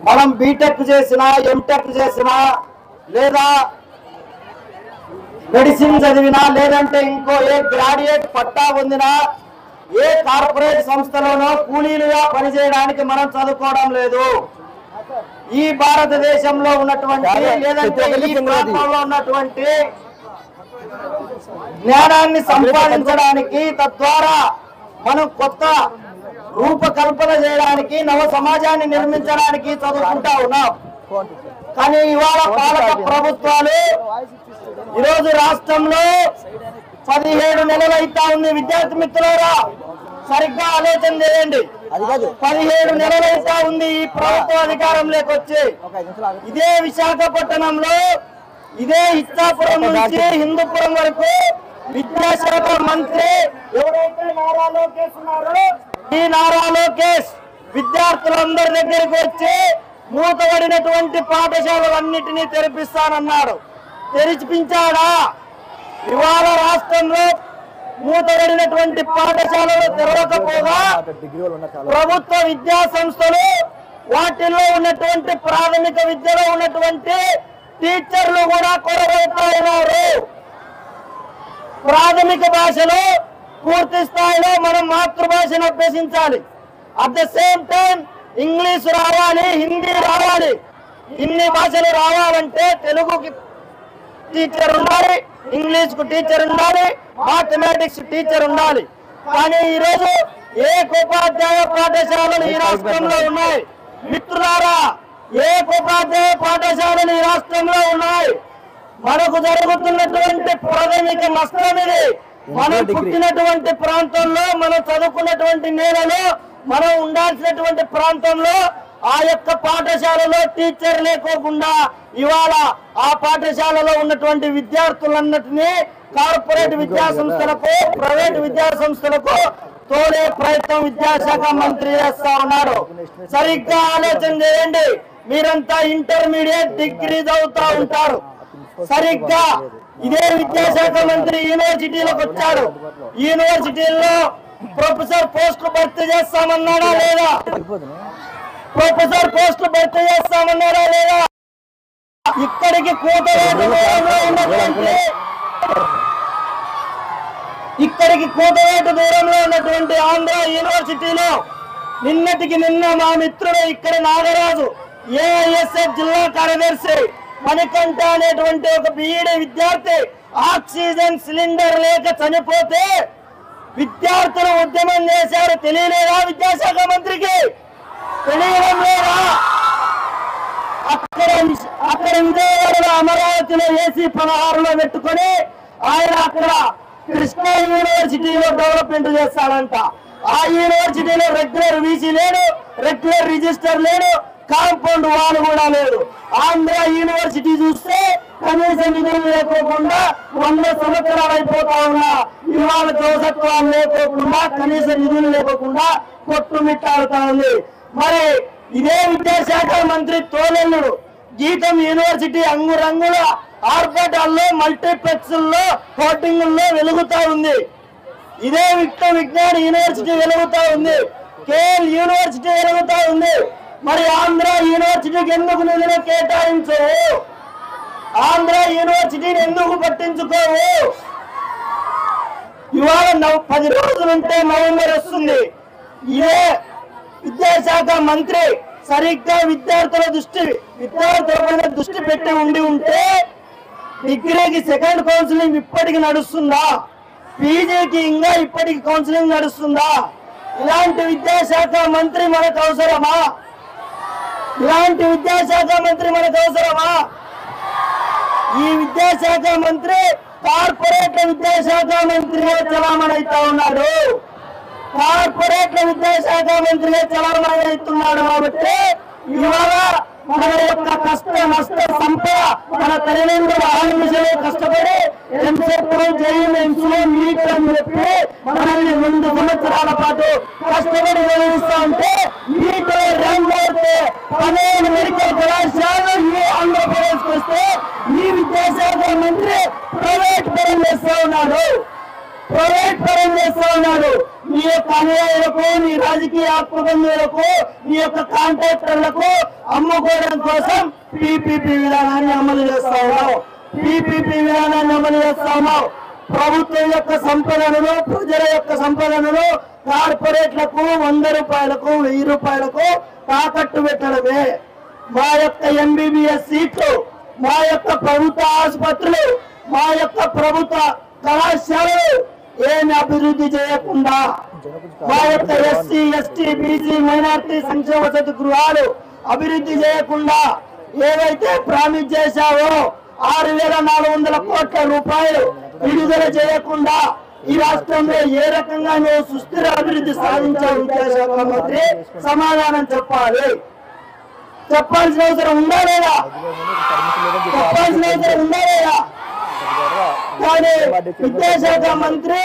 మనం బీటెక్ చేసినా ఎంటెక్ చేసినా లేదా మెడిసిన్ చదివినా లేదంటే ఇంకో ఏ గ్రాడ్యుయేట్ పట్టా పొందినా ఏ కార్పొరేట్ సంస్థలోనో కూలీలుగా పనిచేయడానికి మనం చదువుకోవడం లేదు. ఈ భారతదేశంలో ఉన్నటువంటి లేదంటే ఈ ప్రాంతంలో ఉన్నటువంటి జ్ఞానాన్ని సంపాదించడానికి తద్వారా మనం కొత్త రూపకల్పన చేయడానికి నవ సమాజాన్ని నిర్మించడానికి చదువుకుంటా ఉన్నాం. కానీ ఇవాళ పాలక ప్రభుత్వాలు ఈరోజు రాష్ట్రంలో 17 నెలలు అయితా ఉంది. విద్యార్థి మిత్రులారా సరిగ్గా ఆలోచన చేయండి. 17 నెలలు అయితా ఉంది ఈ ప్రభుత్వ అధికారంలోకి వచ్చి. ఇదే విశాఖపట్నంలో ఇదే ఇచ్చాపురం నుంచి హిందూపురం వరకు విద్యాశాఖ మంత్రి ఎవరైతే నారా లోకేష్ ఉన్నారో ఈ నారా లోకేష్ విద్యార్థులందరి దగ్గరికి వచ్చి మూతబడినటువంటి పాఠశాలలన్నిటినీ తెరిపిస్తానన్నాడు. తెరిపించాడా? ఇవాళ రాష్ట్రంలో మూతబడినటువంటి పాఠశాలలు తెరవకపోగా ప్రభుత్వ విద్యా సంస్థలు వాటిల్లో ఉన్నటువంటి ప్రాథమిక విద్యలో ఉన్నటువంటి టీచర్లు కూడా కొరవైతా ఉన్నారు. ప్రాథమిక భాషలో పూర్తి స్థాయిలో మనం మాతృభాషను అభ్యసించాలి. At the same time English రావాలి, హిందీ రావాలి. ఇన్ని భాషలు రావాలంటే తెలుగుకి టీచర్ ఉండాలి, ఇంగ్లీష్ కు టీచర్ ఉండాలి, మ్యాథమెటిక్స్ టీచర్ ఉండాలి. కానీ ఈరోజు ఏకోపాధ్యాయ పాఠశాలలు ఈ రాష్ట్రంలో ఉన్నాయి. మిత్రులారా, ఏకోపాధ్యాయ పాఠశాలలు ఈ రాష్ట్రంలో ఉన్నాయి. మనకు జరుగుతున్నటువంటి ప్రాథమిక నష్టం ఇది. మనం పుట్టినటువంటి ప్రాంతంలో, మనం చదువుకున్నటువంటి నేలలో, మనం ఉండాల్సినటువంటి ప్రాంతంలో ఆ యొక్క పాఠశాలలో టీచర్ లేకోకుండా ఇవాళ ఆ పాఠశాలలో ఉన్నటువంటి విద్యార్థులన్నిటినీ కార్పొరేట్ విద్యా సంస్థలకు, ప్రైవేట్ విద్యా సంస్థలకు తోడే ప్రయత్నం విద్యాశాఖ మంత్రి చేస్తా ఉన్నారు. సరిగ్గా ఆలోచన చేయండి. మీరంతా ఇంటర్మీడియట్ డిగ్రీ చదువుతా ఉంటారు. సరిగ్గా ఇదే విద్యాశాఖ మంత్రి యూనివర్సిటీలకు వచ్చాడు. యూనివర్సిటీల్లో ప్రొఫెసర్ పోస్టులు భర్తీ చేస్తామన్నాడా లేదా? ప్రొఫెసర్ పోస్టులు భర్తీ చేస్తామన్నారా లేదా? ఇక్కడికి కూతవేటు దూరంలో ఉన్నటువంటి ఆంధ్ర యూనివర్సిటీలో నిన్నటికి నిన్న మా మిత్రుడు ఇక్కడ నాగరాజు ఏఐఎస్ఎఫ్ జిల్లా కార్యదర్శి మణికంఠ అనేటువంటి ఒక బిఈడి విద్యార్థి ఆక్సిజన్ సిలిండర్ లేక చనిపోతే విద్యార్థులు ఉద్యమం చేశారు. తెలియలేదా విద్యాశాఖ మంత్రికి? తెలియడం లేదా? అక్కడ విజయవాడలో అమరావతిలో ఏసీ 16లో పెట్టుకొని ఆయన అక్కడ కృష్ణా యూనివర్సిటీలో డెవలప్మెంట్ చేస్తాడంట. ఆ యూనివర్సిటీలో రెగ్యులర్ వీసీ లేడు, రెగ్యులర్ రిజిస్టర్ లేడు, కాంపౌండ్ వాల్ కూడా లేదు. ఆంధ్ర యూనివర్సిటీ చూస్తే కనీస నిధులు లేకోకుండా 100 సంవత్సరాలు అయిపోతా ఉన్నా ఇవాళ దోషత్వాలు లేకోకుండా కనీస నిధులు లేకోకుండా కొట్టుమిట్టాడుతా ఉంది. మరి ఇదే విద్యాశాఖ మంత్రి తోలెల్లుడు గీతం యూనివర్సిటీ రంగురంగుల ఆర్భాటాల్లో, మల్టీప్లెక్స్ల్లో, హోర్డింగుల్లో వెలుగుతా ఉంది. ఇదే విజ్ఞాన యూనివర్సిటీ వెలుగుతా ఉంది. కేఎల్ యూనివర్సిటీ వెలుగుతా ఉంది. మరి ఆంధ్ర యూనివర్సిటీకి ఎందుకు నిధులు కేటాయించవు? ఆంధ్ర యూనివర్సిటీని ఎందుకు పట్టించుకోవు? ఇవాళ 10 రోజులుంటే నవంబర్ వస్తుంది. ఇదే విద్యాశాఖ మంత్రి సరిగ్గా విద్యార్థులపైన దృష్టి పెట్టి ఉంటే డిగ్రీకి సెకండ్ కౌన్సిలింగ్ ఇప్పటికి నడుస్తుందా? పీజీకి ఇంకా ఇప్పటికి కౌన్సిలింగ్ నడుస్తుందా? ఇలాంటి విద్యాశాఖ మంత్రి మనకు అవసరమా? ఇలాంటి విద్యాశాఖ మంత్రి మనకు అవసరమా? ఈ విద్యాశాఖ మంత్రి కార్పొరేట్ విద్యాశాఖ మంత్రిగా చలామణి అవుతా ఉన్నాడు. కార్పొరేట్ విద్యాశాఖ మంత్రిగా చలామణి అవుతున్నాడు. కాబట్టి ఇవాళ మన యొక్క కష్ట నష్ట సంపద మన తల్లిదండ్రులు ఆలోచనలో కష్టపడి ఎంసెట్లో జైన్లో నీట్ అని చెప్పి మనల్ని 2 సంవత్సరాల పాటు కష్టపడి చదివిస్తా ఉంటే నీట్ ర్యాంక్ అవుతే 15 మెడికల్ కళాశాలలు ఈ ఆంధ్రప్రదేశ్ వస్తే ఈ విద్యాశాఖ మంత్రి ప్రైవేట్ పరం చేస్తా ఉన్నాడు. ప్రైవేట్ పరం చేస్తా ఉన్నాడు. నీ యొక్క అనుయాయులకు, నీ రాజకీయ ఆత్మబంధువులకు, నీ యొక్క కాంట్రాక్టర్లకు అమ్ముకోవడం కోసం పీపీపీ విధానాన్ని అమలు చేస్తా ఉన్నావు. పీపీపీ విధానాన్ని అమలు చేస్తా ఉన్నావు. ప్రభుత్వం యొక్క సంపదను, ప్రజల యొక్క సంపదను కార్పొరేట్లకు 100 రూపాయలకు 1000 రూపాయలకు తాకట్టు పెట్టడమే. మా యొక్క ఎంబీబీఎస్ సీట్లు, మా యొక్క ప్రభుత్వ ఆసుపత్రులు, మా యొక్క ప్రభుత్వ కళాశాలలు ఏమి అభివృద్ధి చేయకుండా, మా యొక్క ఎస్సీ ఎస్టీ బీసీ మైనార్టీ సంక్షేమ వసతి గృహాలు అభివృద్ధి చేయకుండా ఏవైతే ప్రామిస్ చేశావో 6400 కోట్ల రూపాయలు విడుదల చేయకుండా ఈ రాష్ట్రంలో ఏ రకంగా నువ్వు సుస్థిర అభివృద్ధి సాధించావు విద్యాశాఖ మంత్రి సమాధానం చెప్పాలి. చెప్పాల్సిన అవసరం ఉందా లేదా? చెప్పాల్సిన అవసరం ఉందా లేదా? కానీ విద్యాశాఖ మంత్రి,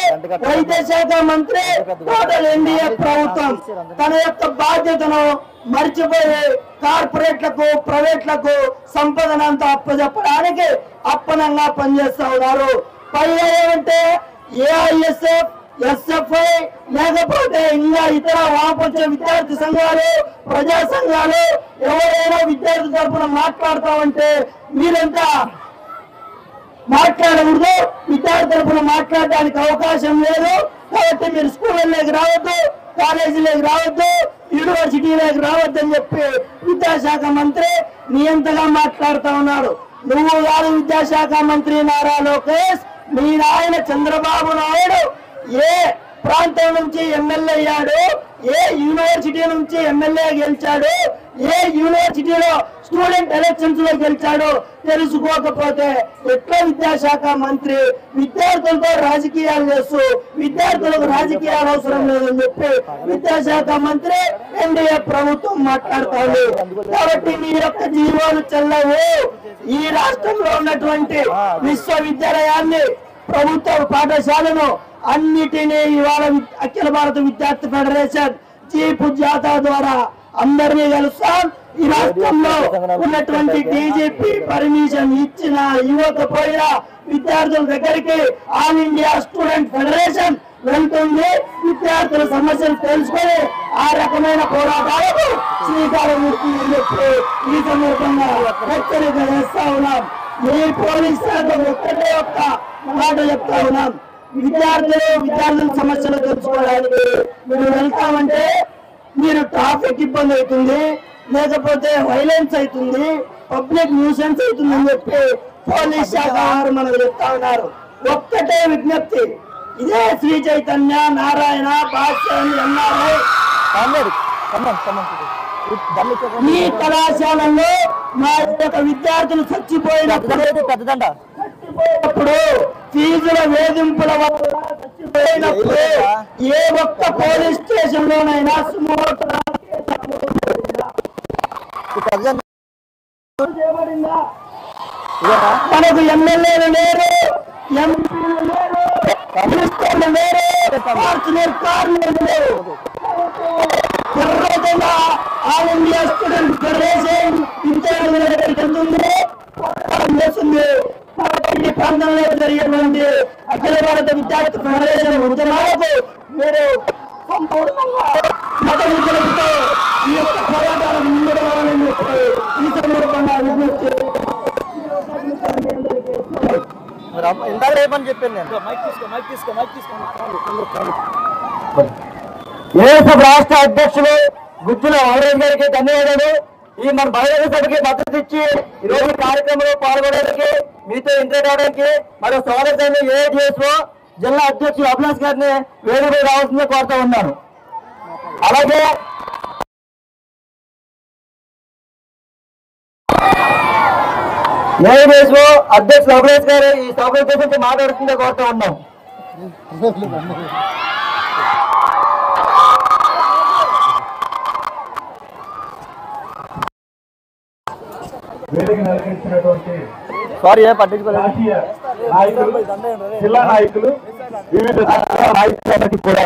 వైద్య శాఖ మంత్రి, టోటల్ ఎన్డీఏ ప్రభుత్వం తన యొక్క బాధ్యతను మర్చిపోయి కార్పొరేట్లకు, ప్రైవేట్లకు సంపదనంతా అప్పచెప్పడానికి అప్పనంగా పనిచేస్తా ఉన్నారు. పైగా ఏమంటే ఏఐఎస్ఎఫ్, ఎస్ఎఫ్ఐ లేకపోతే ఇంకా ఇతర వామపక్ష విద్యార్థి సంఘాలు, ప్రజా సంఘాలు ఎవరైనా విద్యార్థి తరఫున మాట్లాడతామంటే మీరంతా మాట్లాడకూడదు. విద్యార్థి తరఫున మాట్లాడడానికి అవకాశం లేదు. కాబట్టి మీరు స్కూళ్ళలోకి రావద్దు, కాలేజీలోకి రావద్దు, యూనివర్సిటీలోకి రావద్దు అని చెప్పి విద్యాశాఖ మంత్రి నియంతగా మాట్లాడుతూ ఉన్నాడు. నువ్వు కాదు విద్యాశాఖ మంత్రి నారా లోకేష్, మీ నాయన చంద్రబాబు నాయుడు ఏ ప్రాంతం నుంచి ఎమ్మెల్యే అయ్యాడు, ఏ యూనివర్సిటీ నుంచి ఎమ్మెల్యే గెలిచాడు, ఏ యూనివర్సిటీలో స్టూడెంట్ ఎలక్షన్స్ లో గెలిచాడు తెలుసుకోకపోతే ఎట్లా విద్యాశాఖ మంత్రి? విద్యార్థులతో రాజకీయాలు చేస్తూ విద్యార్థులకు రాజకీయాలు అవసరం లేదని చెప్పి విద్యాశాఖ మంత్రి ఎన్డీఏ ప్రభుత్వం మాట్లాడుతోంది. కాబట్టి మీ యొక్క జీవోలు చెల్లవు. ఈ రాష్ట్రంలో ఉన్నటువంటి విశ్వవిద్యాలయాన్ని, ప్రభుత్వ పాఠశాలను అన్నిటినీ ఇవాళ అఖిల భారత విద్యార్థి ఫెడరేషన్ చీఫ్ జాతా ద్వారా అందరినీ కలుస్తాం. ఈ రాష్ట్రంలో ఉన్నటువంటి డీజీపీ పర్మిషన్ ఇచ్చిన ఇవ్వకపోయినా విద్యార్థుల దగ్గరికి ఆల్ ఇండియా స్టూడెంట్ ఫెడరేషన్ వెళ్తుంది. విద్యార్థుల సమస్యలు తెలుసుకొని ఆ రకమైన పోరాటాలకు శ్రీకారం చుడుతుందని చెప్పి ఈ సందర్భంగా హెచ్చరిక చేస్తా ఉన్నాం. ఈ పోలీస్ శాఖ ఒక్కటే ఒక్క మాట చెప్తా ఉన్నాం. విద్యార్థుల సమస్యలు తెలుసుకోవడానికి మీరు వెళ్తామంటే మీరు ట్రాఫిక్ ఇబ్బంది అవుతుంది, లేకపోతే వైలెన్స్ అవుతుంది, పబ్లిక్ న్యూసెన్స్ అవుతుంది అని చెప్పి పోలీస్ శాఖ వారు మనకు చెప్తా ఉన్నారు. ఒక్కటే విజ్ఞప్తి, ఇదే శ్రీ చైతన్య, నారాయణ, భాష్యం, ఈ కళాశాలలో మా యొక్క విద్యార్థులు చచ్చిపోయినప్పుడు ఫీజుల వేధింపుల వల్ల చచ్చిపోయినప్పుడు ఏ ఒక్క పోలీస్ స్టేషన్ లోనైనా మనకు ఎమ్మెల్యేలు లేరు, ఎంపీలు లేరు, మినిస్టర్లు లేరు, ఫార్చునర్ కార్లు లేరు. ఆల్ ఇండియా స్టూడెంట్ ఫెడరేషన్ విద్యార్థుల దగ్గరికి వెళ్తుంది, చేస్తుంది. ఈ ప్రాంతంలో జరిగేటువంటి అఖిల భారత విద్యార్థి ఫెడరేషన్ ఉద్యమాలకు మీరు సంపూర్ణంగా మద్దతు తెలుపుతూ ఈ యొక్క పోరాటాలను ముందుకోవాలని చెప్పి ఈ సందర్భంగా విజ్ఞప్తి ఏఎస్ఎఫ్ రాష్ట్ర అధ్యక్షులు గుజ్జుల ఆంధ్రరాజ్ గారికి ధన్యవాదాలు. ఈ మన బహిరంగ సభకి మద్దతు ఇచ్చి ఈరోజు కార్యక్రమంలో పాల్గొనడానికి, మీతో ఇంటర్ అవడానికి మరియు స్వాగతాన్ని ఏఐడిఎస్ఓ జిల్లా అధ్యక్షులు అభిలాష్ గారిని వేదికపై రావాల్సిందే కోరుతా ఉన్నాను. అలాగే ఏఐడిఎస్ఓ అధ్యక్షులు అభిలాష్ గారు ఈ సభ ఉద్దేశించి మాట్లాడుతుందే కోరుతా ఉన్నాం. వేదిక నలకరించినటువంటి జిల్లా నాయకులు, వివిధ నాయకులకి కూడా